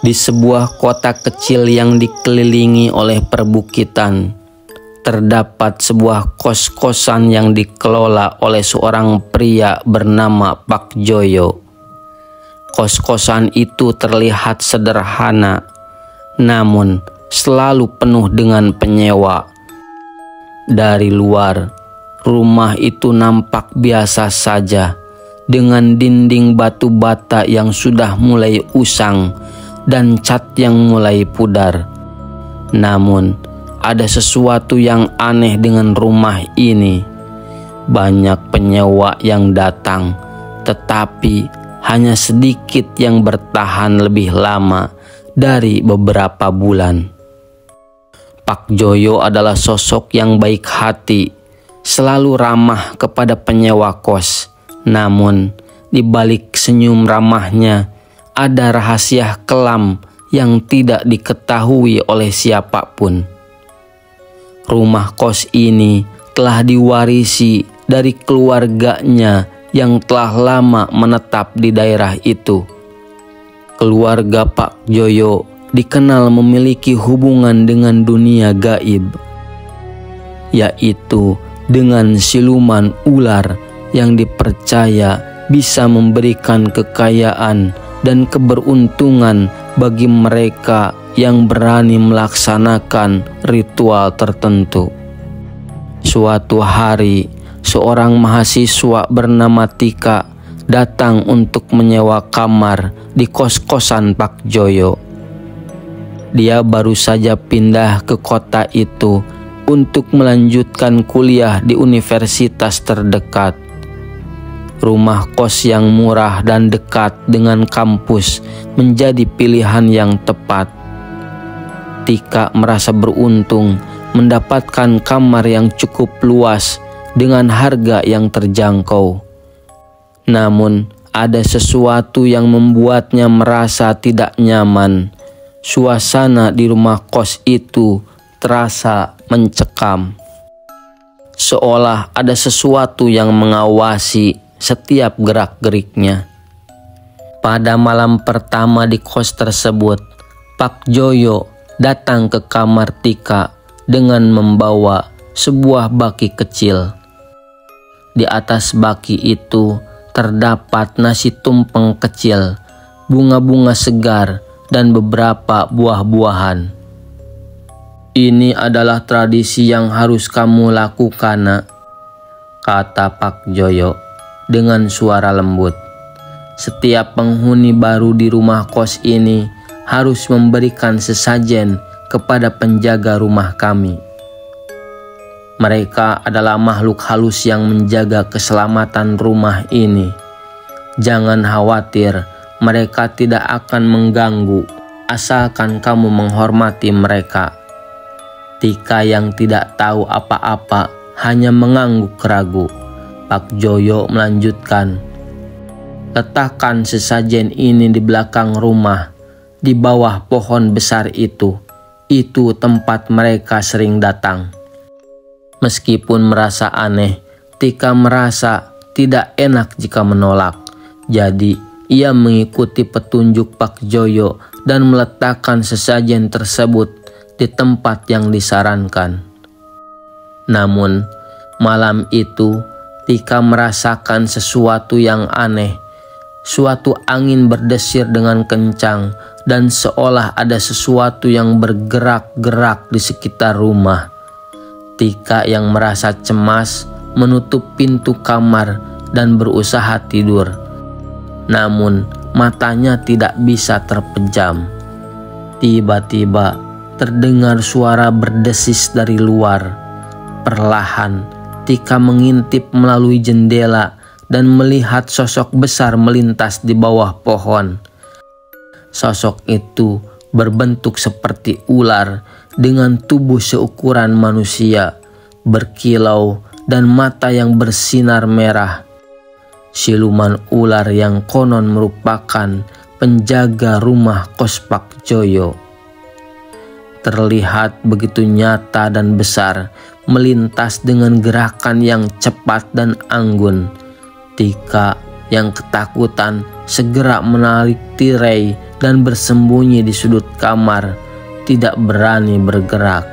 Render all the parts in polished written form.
Di sebuah kota kecil yang dikelilingi oleh perbukitan, terdapat sebuah kos-kosan yang dikelola oleh seorang pria bernama Pak Joyo. Kos-kosan itu terlihat sederhana, namun selalu penuh dengan penyewa. Dari luar, rumah itu nampak biasa saja, dengan dinding batu bata yang sudah mulai usang dan cat yang mulai pudar. Namun, ada sesuatu yang aneh dengan rumah ini. Banyak penyewa yang datang, tetapi hanya sedikit yang bertahan lebih lama dari beberapa bulan. Pak Joyo adalah sosok yang baik hati, selalu ramah kepada penyewa kos. Namun, di balik senyum ramahnya, ada rahasia kelam yang tidak diketahui oleh siapapun. Rumah kos ini telah diwarisi dari keluarganya yang telah lama menetap di daerah itu. Keluarga Pak Joyo dikenal memiliki hubungan dengan dunia gaib, yaitu dengan siluman ular yang dipercaya bisa memberikan kekayaan dan keberuntungan bagi mereka yang berani melaksanakan ritual tertentu. Suatu hari, seorang mahasiswa bernama Tika datang untuk menyewa kamar di kos-kosan Pak Joyo. Dia baru saja pindah ke kota itu untuk melanjutkan kuliah di universitas terdekat. Rumah kos yang murah dan dekat dengan kampus menjadi pilihan yang tepat. Tika merasa beruntung mendapatkan kamar yang cukup luas dengan harga yang terjangkau. Namun, ada sesuatu yang membuatnya merasa tidak nyaman. Suasana di rumah kos itu terasa mencekam, seolah ada sesuatu yang mengawasi setiap gerak-geriknya. Pada malam pertama di kos tersebut, Pak Joyo datang ke kamar Tika dengan membawa sebuah baki kecil. Di atas baki itu terdapat nasi tumpeng kecil, bunga-bunga segar, dan beberapa buah-buahan. "Ini adalah tradisi yang harus kamu lakukan, Nak," kata Pak Joyo dengan suara lembut. "Setiap penghuni baru di rumah kos ini harus memberikan sesajen kepada penjaga rumah kami. Mereka adalah makhluk halus yang menjaga keselamatan rumah ini. Jangan khawatir, mereka tidak akan mengganggu asalkan kamu menghormati mereka." Tika yang tidak tahu apa-apa hanya mengangguk ragu. Pak Joyo melanjutkan, "Letakkan sesajen ini di belakang rumah, di bawah pohon besar itu. Itu tempat mereka sering datang." Meskipun merasa aneh, Tika merasa tidak enak jika menolak. Jadi, ia mengikuti petunjuk Pak Joyo dan meletakkan sesajen tersebut di tempat yang disarankan. Namun, malam itu Tika merasakan sesuatu yang aneh. Suatu angin berdesir dengan kencang dan seolah ada sesuatu yang bergerak-gerak di sekitar rumah. Tika yang merasa cemas menutup pintu kamar dan berusaha tidur. Namun matanya tidak bisa terpejam. Tiba-tiba terdengar suara berdesis dari luar. Perlahan Tika mengintip melalui jendela dan melihat sosok besar melintas di bawah pohon. Sosok itu berbentuk seperti ular dengan tubuh seukuran manusia, berkilau dan mata yang bersinar merah. Siluman ular yang konon merupakan penjaga rumah kos Pak Joyo. Terlihat begitu nyata dan besar, melintas dengan gerakan yang cepat dan anggun. Tika yang ketakutan segera menarik tirai dan bersembunyi di sudut kamar, tidak berani bergerak.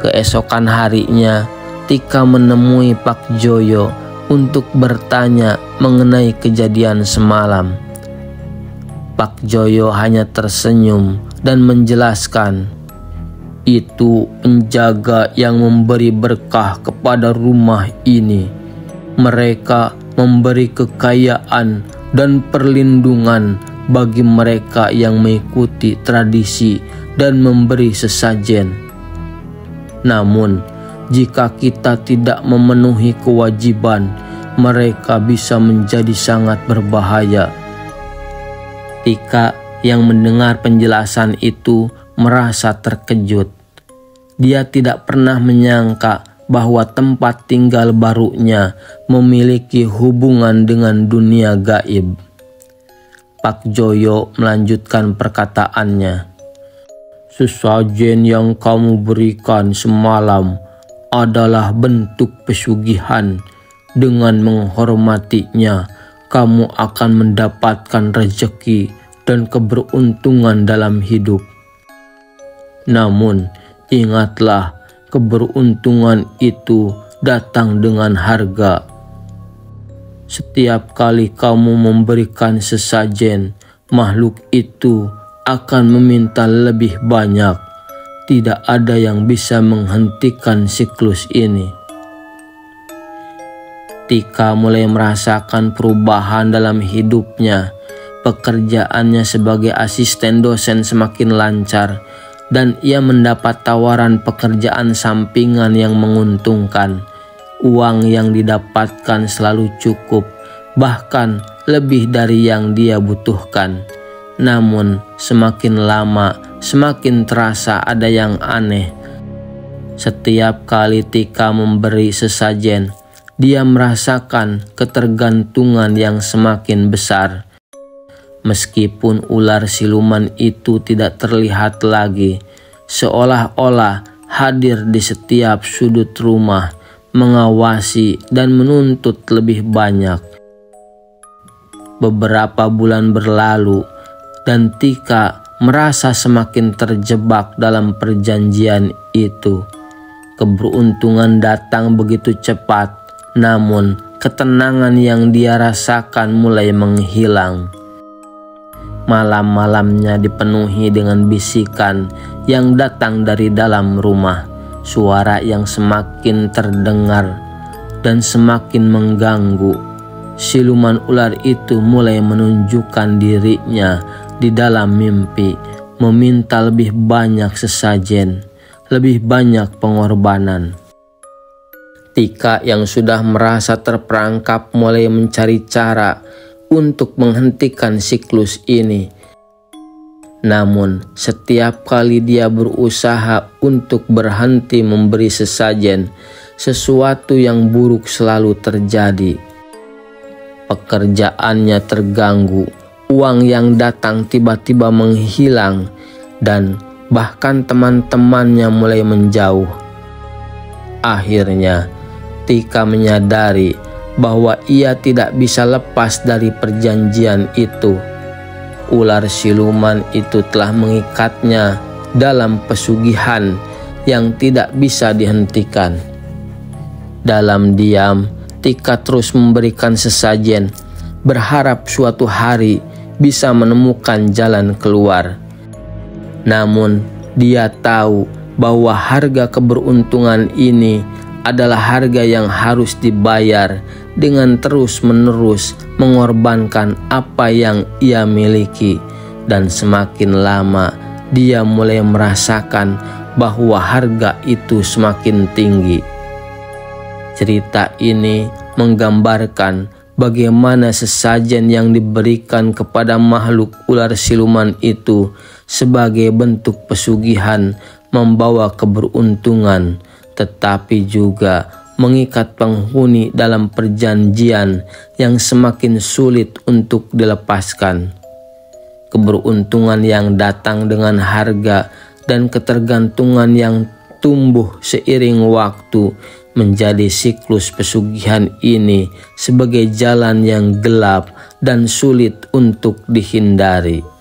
Keesokan harinya, Tika menemui Pak Joyo untuk bertanya mengenai kejadian semalam. Pak Joyo hanya tersenyum dan menjelaskan, itu penjaga yang memberi berkah kepada rumah ini. Mereka memberi kekayaan dan perlindungan bagi mereka yang mengikuti tradisi dan memberi sesajen. Namun, jika kita tidak memenuhi kewajiban, mereka bisa menjadi sangat berbahaya. Tika yang mendengar penjelasan itu merasa terkejut. Dia tidak pernah menyangka bahwa tempat tinggal barunya memiliki hubungan dengan dunia gaib. Pak Joyo melanjutkan perkataannya. Sesajen yang kamu berikan semalam adalah bentuk pesugihan. Dengan menghormatinya, kamu akan mendapatkan rezeki dan keberuntungan dalam hidup. Namun, ingatlah, keberuntungan itu datang dengan harga. Setiap kali kamu memberikan sesajen, makhluk itu akan meminta lebih banyak. Tidak ada yang bisa menghentikan siklus ini. Tika mulai merasakan perubahan dalam hidupnya. Pekerjaannya sebagai asisten dosen semakin lancar, dan ia mendapat tawaran pekerjaan sampingan yang menguntungkan. Uang yang didapatkan selalu cukup, bahkan lebih dari yang dia butuhkan. Namun, semakin lama, semakin terasa ada yang aneh. Setiap kali Tika memberi sesajen, dia merasakan ketergantungan yang semakin besar. Meskipun ular siluman itu tidak terlihat lagi, seolah-olah hadir di setiap sudut rumah, mengawasi dan menuntut lebih banyak. Beberapa bulan berlalu, dan Tika merasa semakin terjebak dalam perjanjian itu. Keberuntungan datang begitu cepat, namun ketenangan yang dia rasakan mulai menghilang. Malam-malamnya dipenuhi dengan bisikan yang datang dari dalam rumah, suara yang semakin terdengar dan semakin mengganggu. Siluman ular itu mulai menunjukkan dirinya di dalam mimpi, meminta lebih banyak sesajen, lebih banyak pengorbanan. Tika yang sudah merasa terperangkap mulai mencari cara untuk menghentikan siklus ini. Namun, setiap kali dia berusaha untuk berhenti memberi sesajen, sesuatu yang buruk selalu terjadi. Pekerjaannya terganggu, uang yang datang tiba-tiba menghilang, dan bahkan teman-temannya mulai menjauh. Akhirnya, Tika menyadari bahwa ia tidak bisa lepas dari perjanjian itu. Ular siluman itu telah mengikatnya dalam pesugihan yang tidak bisa dihentikan. Dalam diam, Tika terus memberikan sesajen, berharap suatu hari bisa menemukan jalan keluar. Namun, dia tahu bahwa harga keberuntungan ini adalah harga yang harus dibayar dengan terus-menerus mengorbankan apa yang ia miliki, dan semakin lama dia mulai merasakan bahwa harga itu semakin tinggi. Cerita ini menggambarkan bagaimana sesajen yang diberikan kepada makhluk ular siluman itu sebagai bentuk pesugihan membawa keberuntungan, tetapi juga mengikat penghuni dalam perjanjian yang semakin sulit untuk dilepaskan. Keberuntungan yang datang dengan harga dan ketergantungan yang tumbuh seiring waktu menjadi siklus pesugihan ini sebagai jalan yang gelap dan sulit untuk dihindari.